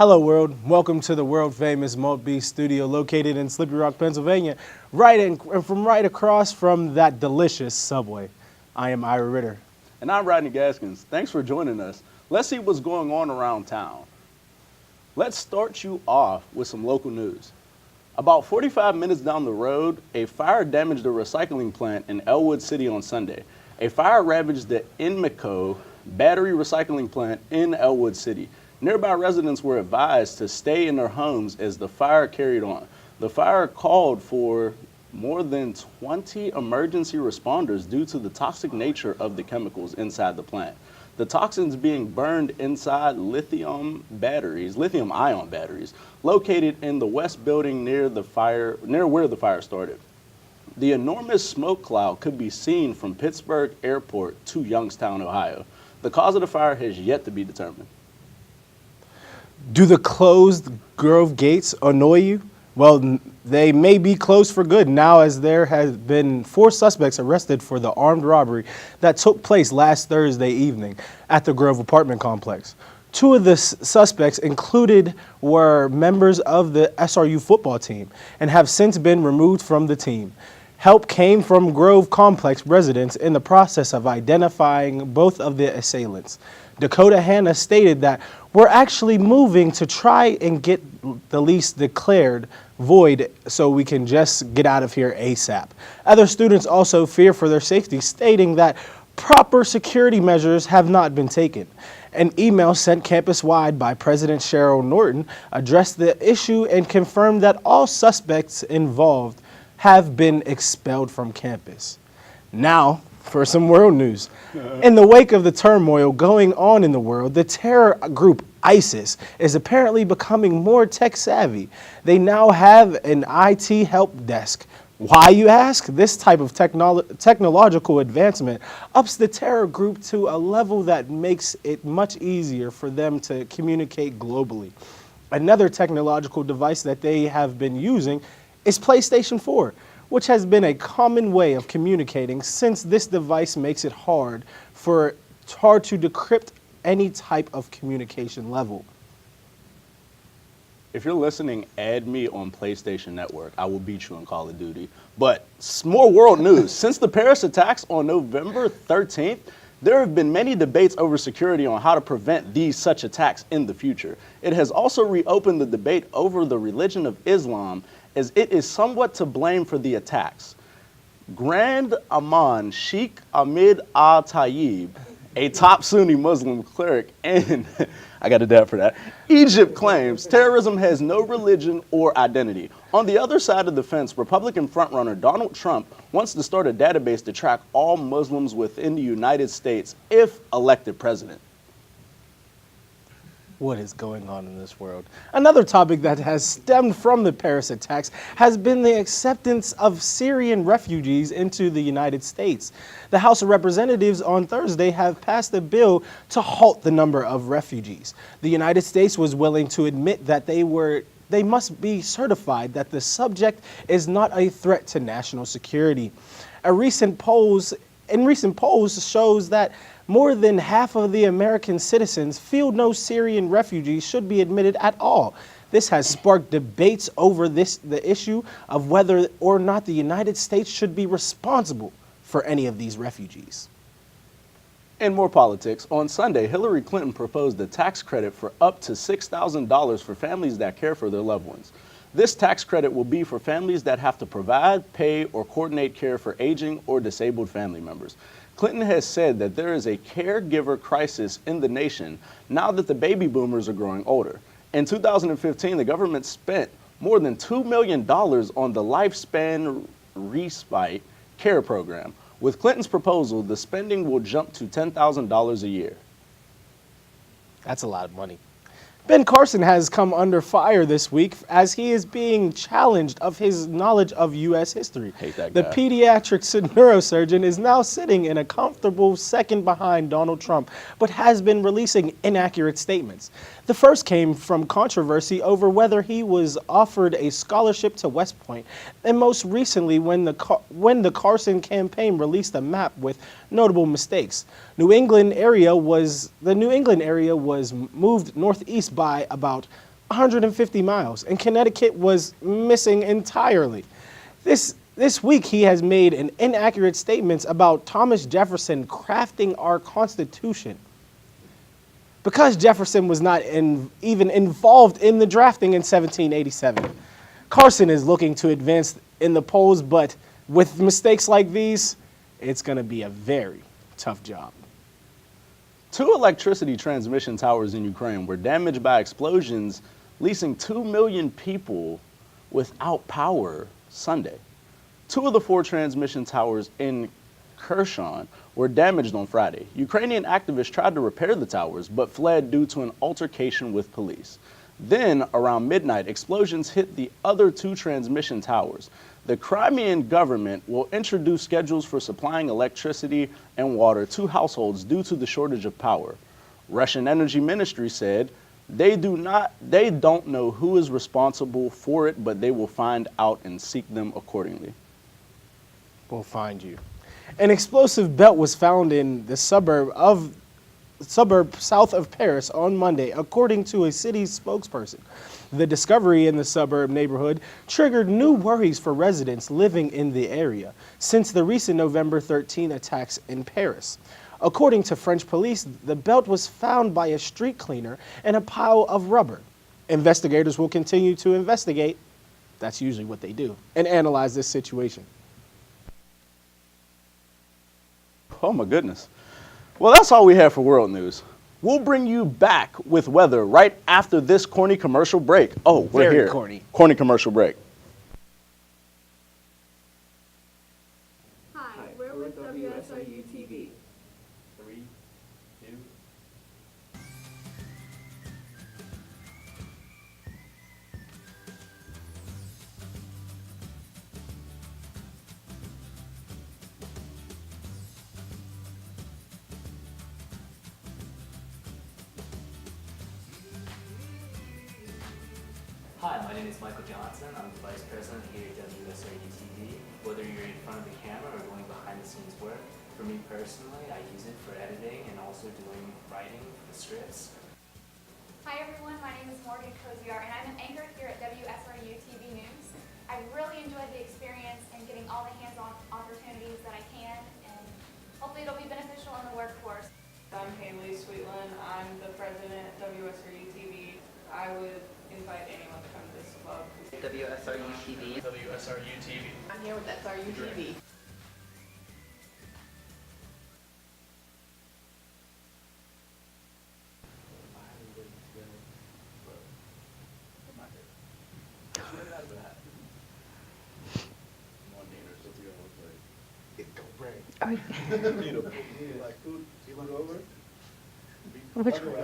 Hello world, welcome to the world famous Malt Beast studio located in Slippery Rock, Pennsylvania, right across from that delicious Subway. I am Ira Ritter. And I'm Rodney Gaskins. Thanks for joining us. Let's see what's going on around town. Let's start you off with some local news. About 45 minutes down the road, a fire damaged a recycling plant in Elwood City on Sunday. A fire ravaged the Inmico battery recycling plant in Elwood City. Nearby residents were advised to stay in their homes as the fire carried on. The fire called for more than 20 emergency responders due to the toxic nature of the chemicals inside the plant. The toxins being burned inside lithium ion batteries, located in the west building near where the fire started. The enormous smoke cloud could be seen from Pittsburgh Airport to Youngstown, Ohio. The cause of the fire has yet to be determined. Do the closed Grove gates annoy you? Well, they may be closed for good now, as there have been 4 suspects arrested for the armed robbery that took place last Thursday evening at the Grove apartment complex. 2 of the suspects included were members of the SRU football team and have since been removed from the team. Help came from Grove complex residents in the process of identifying both of the assailants. Dakota Hanna stated that we're actually moving to try and get the lease declared void so we can just get out of here ASAP. Other students also fear for their safety, stating that proper security measures have not been taken. An email sent campus-wide by President Cheryl Norton addressed the issue and confirmed that all suspects involved have been expelled from campus. Now, for some world news. In the wake of the turmoil going on in the world, the terror group ISIS is apparently becoming more tech savvy. They now have an IT help desk. Why, you ask? This type of technological advancement ups the terror group to a level that makes it much easier for them to communicate globally. Another technological device that they have been using is PlayStation 4. Which has been a common way of communicating, since this device makes it hard to decrypt any type of communication level. If you're listening, add me on PlayStation Network. I will beat you in Call of Duty. But more world news. Since the Paris attacks on November 13th, there have been many debates over security on how to prevent such attacks in the future. It has also reopened the debate over the religion of Islam, as it is somewhat to blame for the attacks. Grand Imam Sheikh Ahmed al-Tayyib, a top Sunni Muslim cleric in, I got a dab for that, Egypt, claims terrorism has no religion or identity. On the other side of the fence, Republican frontrunner Donald Trump wants to start a database to track all Muslims within the United States if elected president. What is going on in this world? Another topic that has stemmed from the Paris attacks has been the acceptance of Syrian refugees into the United States. The House of Representatives on Thursday have passed a bill to halt the number of refugees. The United States was willing to admit that they must be certified that the subject is not a threat to national security. Recent polls shows that more than half of the American citizens feel no Syrian refugees should be admitted at all. This has sparked debates over the issue of whether or not the United States should be responsible for any of these refugees. In more politics, on Sunday, Hillary Clinton proposed a tax credit for up to $6,000 for families that care for their loved ones. This tax credit will be for families that have to provide, pay, or coordinate care for aging or disabled family members. Clinton has said that there is a caregiver crisis in the nation now that the baby boomers are growing older. In 2015, the government spent more than $2 million on the Lifespan Respite Care Program. With Clinton's proposal, the spending will jump to $10,000 a year. That's a lot of money. Ben Carson has come under fire this week as he is being challenged of his knowledge of U.S. history. Hate that guy. The pediatric neurosurgeon is now sitting in a comfortable second behind Donald Trump, but has been releasing inaccurate statements. The first came from controversy over whether he was offered a scholarship to West Point, and most recently when the Carson campaign released a map with notable mistakes. The New England area was moved northeast by about 150 miles, and Connecticut was missing entirely. This week, he has made an inaccurate statements about Thomas Jefferson crafting our Constitution. Because Jefferson was not even involved in the drafting in 1787. Carson is looking to advance in the polls, but with mistakes like these, it's going to be a very tough job. 2 electricity transmission towers in Ukraine were damaged by explosions, leaving 2 million people without power Sunday. 2 of the 4 transmission towers in Kherson were damaged on Friday. Ukrainian activists tried to repair the towers, but fled due to an altercation with police. Then, around midnight, explosions hit the other 2 transmission towers. The Crimean government will introduce schedules for supplying electricity and water to households due to the shortage of power. Russian Energy Ministry said they don't know who is responsible for it, but they will find out and seek them accordingly. We'll find you. An explosive belt was found in the suburb south of Paris on Monday, according to a city spokesperson. The discovery in the suburb neighborhood triggered new worries for residents living in the area since the recent November 13 attacks in Paris. According to French police, the belt was found by a street cleaner in a pile of rubber. Investigators will continue to investigate, that's usually what they do, and analyze this situation. Oh my goodness. Well, that's all we have for world news. We'll bring you back with weather right after this corny commercial break. Oh, we're Very here. corny. Corny commercial break. Hi, we're with WSRU TV. 3, 2. Hi, my name is Michael Johnson. I'm the Vice President here at WSRU TV. Whether you're in front of the camera or doing behind the scenes work, for me personally, I use it for editing and also doing writing for the scripts. Hi everyone, my name is Morgan Koziar and I'm an anchor here at WSRU TV News. I really enjoyed the experience and getting all the hands-on opportunities that I can, and hopefully it'll be beneficial in the workforce. I'm Haley Sweetland. I'm the president at WSRU TV. I would invite anyone to come to this club. WSRU TV. WSRU TV. I'm here with SRU TV. Which one?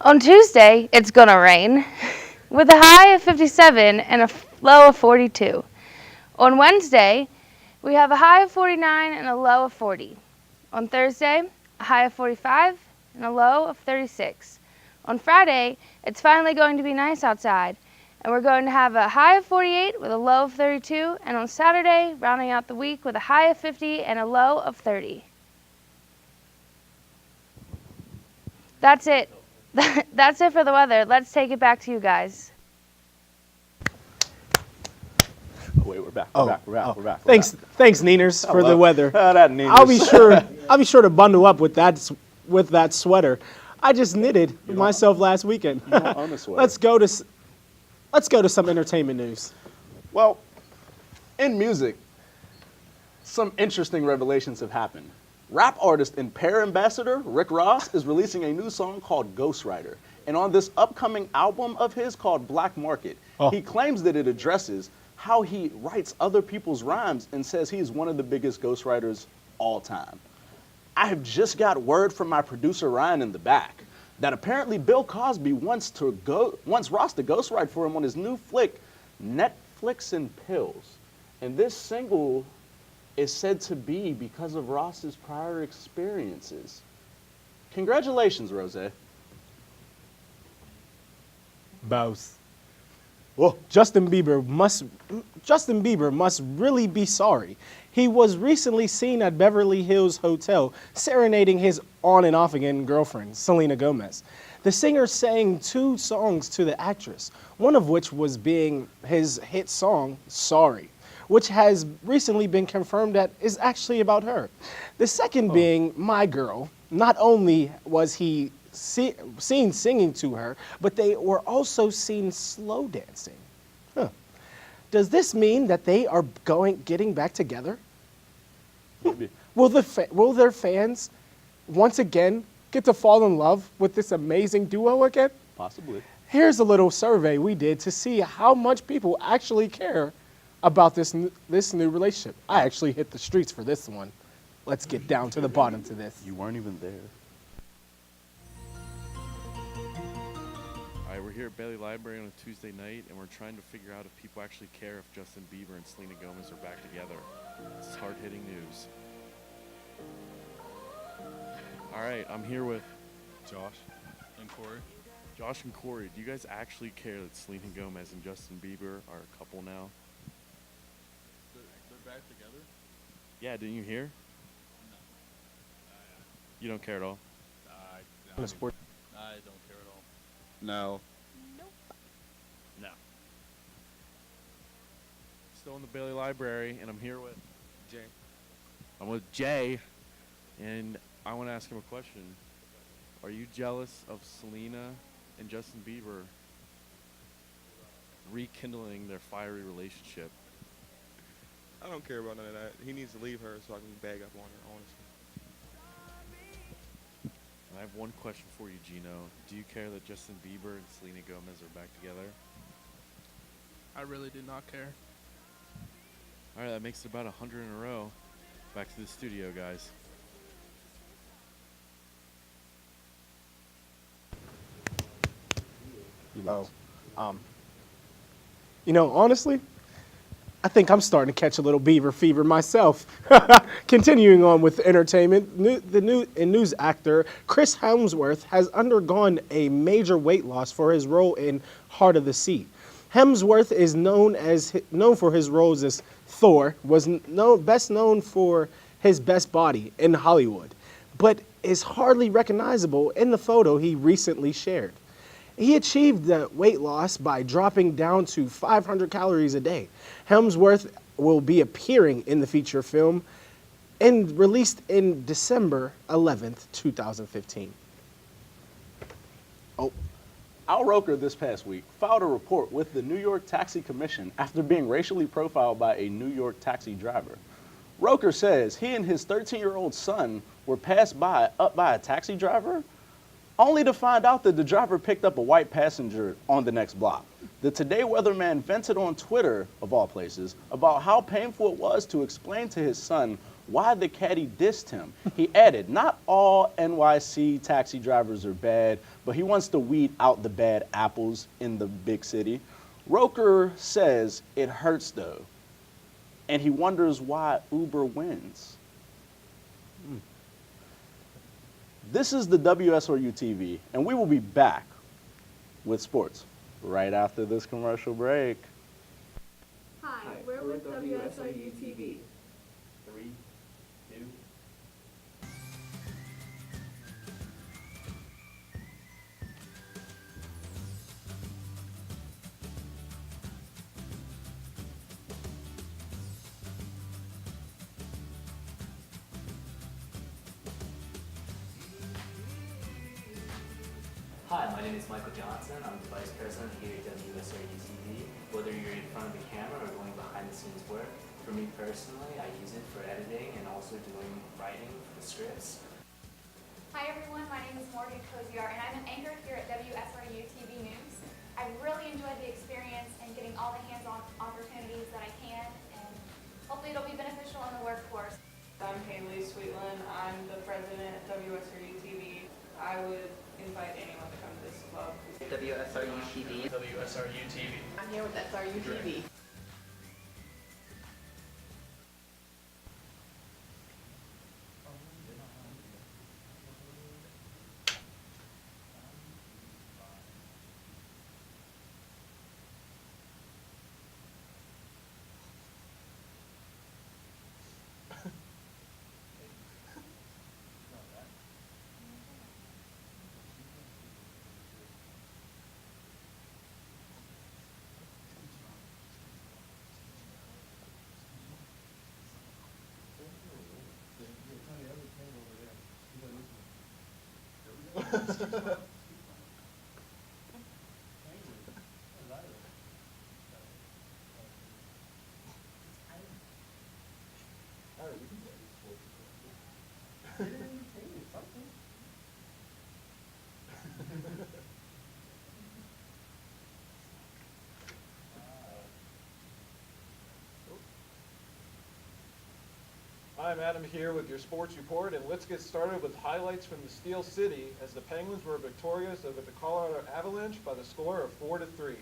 On Tuesday, it's gonna rain with a high of 57 and a low of 42. On Wednesday, we have a high of 49 and a low of 40. On Thursday, a high of 45 and a low of 36. On Friday, it's finally going to be nice outside, and we're going to have a high of 48 with a low of 32, and on Saturday, rounding out the week with a high of 50 and a low of 30. That's it. That's it for the weather. Let's take it back to you guys. Oh, wait, we're back. We're back. Thanks, Neeners, for the weather. That Neeners. I'll be sure to bundle up with that sweater. I just knitted myself last weekend. You don't own a sweater. Let's go to some entertainment news. Well, in music, some interesting revelations have happened. Rap artist and Pear ambassador Rick Ross is releasing a new song called Ghostwriter. And on this upcoming album of his called Black Market, he claims that it addresses how he writes other people's rhymes and says he is one of the biggest ghostwriters all time. I have just got word from my producer Ryan in the back that apparently Bill Cosby wants Ross to ghostwrite for him on his new flick, Netflix and Pills. And this single is said to be because of Ross's prior experiences. Congratulations, Rose. Both. Well, Justin Bieber must really be sorry. He was recently seen at Beverly Hills Hotel serenading his on and off again girlfriend, Selena Gomez. The singer sang 2 songs to the actress, one of which was being his hit song, Sorry, which has recently been confirmed that is actually about her. The second being My Girl. Not only was he seen singing to her, but they were also seen slow dancing. Huh. Does this mean that they are getting back together? Maybe. Will their fans once again get to fall in love with this amazing duo again? Possibly. Here's a little survey we did to see how much people actually care about this new relationship. I actually hit the streets for this one. Let's get down to the bottom to this. You weren't even there. All right, we're here at Bailey Library on a Tuesday night, and we're trying to figure out if people actually care if Justin Bieber and Selena Gomez are back together. This is hard-hitting news. All right, I'm here with Josh and Corey. Josh and Corey. Do you guys actually care that Selena Gomez and Justin Bieber are a couple now? They're back together? Yeah, didn't you hear? No. You don't care at all? I On a sport- don't care at all. No. No. Still in the Bailey Library, and I'm here with Jay. I'm with Jay, and I want to ask him a question. Are you jealous of Selena and Justin Bieber rekindling their fiery relationship? I don't care about none of that. He needs to leave her so I can bag up on her, honestly. And I have one question for you, Gino. Do you care that Justin Bieber and Selena Gomez are back together? I really do not care. All right, that makes it about 100 in a row. Back to the studio, guys. Honestly, I think I'm starting to catch a little Bieber fever myself. Continuing on with entertainment, news actor Chris Hemsworth has undergone a major weight loss for his role in Heart of the Sea. Hemsworth is known for his roles as Thor, best known for his best body in Hollywood, but is hardly recognizable in the photo he recently shared. He achieved the weight loss by dropping down to 500 calories a day. Hemsworth will be appearing in the feature film and released in December 11th, 2015. Al Roker this past week filed a report with the New York Taxi Commission after being racially profiled by a New York taxi driver. Roker says he and his 13-year-old son were passed up by a taxi driver, only to find out that the driver picked up a white passenger on the next block. The Today weatherman vented on Twitter, of all places, about how painful it was to explain to his son why the caddy dissed him. He added, not all NYC taxi drivers are bad, but he wants to weed out the bad apples in the big city. Roker says it hurts though, and he wonders why Uber wins. This is the WSRU TV, and we will be back with sports right after this commercial break. Hi, we're with WSRU TV. 3, 2. Hi, my name is Michael Johnson. I'm the Vice President here at WSRU TV. Whether you're in front of the camera or going behind the scenes work, for me personally, I use it for editing and also doing writing for the scripts. Hi everyone, my name is Morgan Koziar and I'm an anchor here at WSRU TV News. I really enjoyed the experience and getting all the hands-on opportunities that I can, and hopefully it'll be beneficial in the workforce. I'm Haley Sweetland. I'm the president at WSRU TV. I would invite anyone to come to this club. WSRU TV. WSRU TV. I'm here with SRU TV. I'm Adam here with your sports report, and let's get started with highlights from the Steel City as the Penguins were victorious over the Colorado Avalanche by the score of 4-3.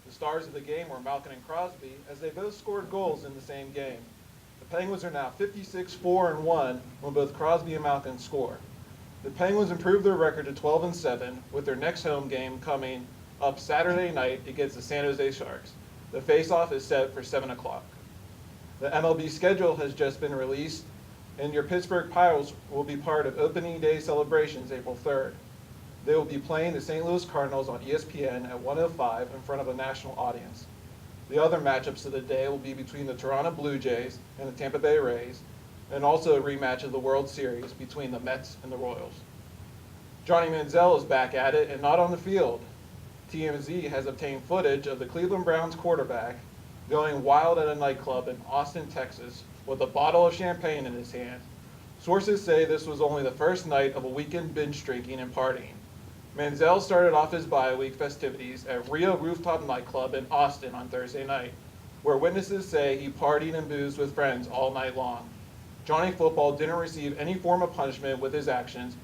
The stars of the game were Malkin and Crosby, as they both scored goals in the same game. The Penguins are now 56-4-1 when both Crosby and Malkin score. The Penguins improved their record to 12-7, with their next home game coming up Saturday night against the San Jose Sharks. The face-off is set for 7 o'clock. The MLB schedule has just been released, and your Pittsburgh Pirates will be part of opening day celebrations April 3rd. They will be playing the St. Louis Cardinals on ESPN at 1:05 in front of a national audience. The other matchups of the day will be between the Toronto Blue Jays and the Tampa Bay Rays, and also a rematch of the World Series between the Mets and the Royals. Johnny Manziel is back at it and not on the field. TMZ has obtained footage of the Cleveland Browns quarterback going wild at a nightclub in Austin, Texas, with a bottle of champagne in his hand. Sources say this was only the first night of a weekend binge drinking and partying. Manziel started off his bye week festivities at Rio Rooftop Nightclub in Austin on Thursday night, where witnesses say he partied and boozed with friends all night long. Johnny Football didn't receive any form of punishment with his actions,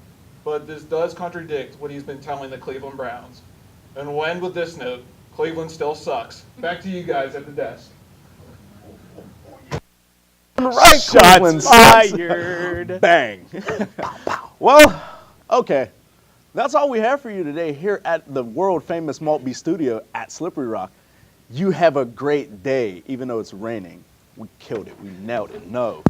but this does contradict what he's been telling the Cleveland Browns. And we'll end with this note: Cleveland still sucks. Back to you guys at the desk. Right, Shots fired. Bang. Well, okay. That's all we have for you today here at the world famous Maltby Studio at Slippery Rock. You have a great day, even though it's raining. We killed it. We nailed it. No.